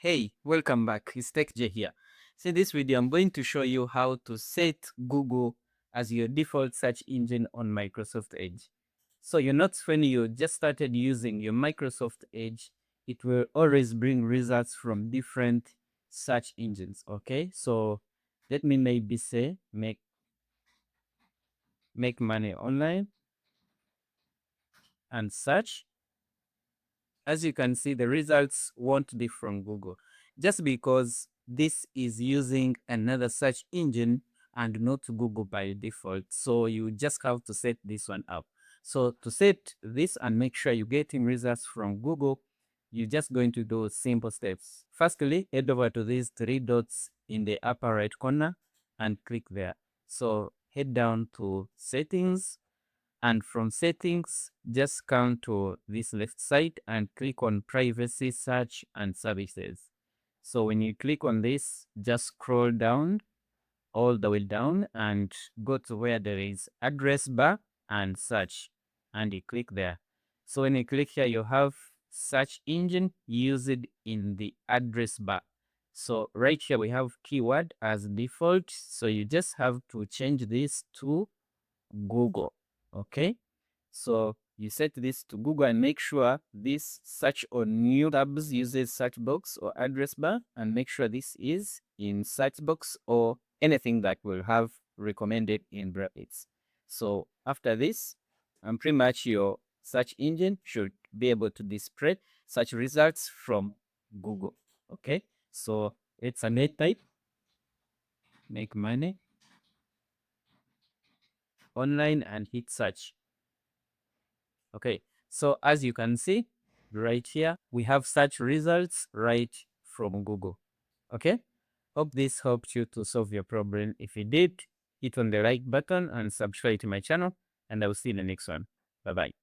Hey, welcome back. It's TechJ here. So in this video, I'm going to show you how to set Google as your default search engine on Microsoft Edge. So you notice when you just started using your Microsoft Edge, it will always bring results from different search engines. Okay, so let me maybe say make money online and search. As you can see, the results won't be from Google just because this is using another search engine and not Google by default. So you just have to set this one up. So to set this and make sure you're getting results from Google, you're just going to do simple steps. Firstly, head over to these three dots in the upper right corner and click there. So head down to settings, and from settings, just come to this left side and click on privacy, search and services. So when you click on this, just scroll down all the way down and go to where there is address bar and search, and you click there. So when you click here, you have search engine used in the address bar. So right here we have keyword as default. So you just have to change this to Google. Okay. So you set this to Google and make sure this search on new tabs uses search box or address bar, and make sure this is in search box or anything that will have recommended in brackets. So after this, and pretty much your search engine should be able to display search results from Google. Okay. So it's a net type, make money online and hit search. Okay, so as you can see right here, we have search results right from Google. Okay, hope this helped you to solve your problem. If it did, hit on the like button and subscribe to my channel, and I will see you in the next one. Bye bye.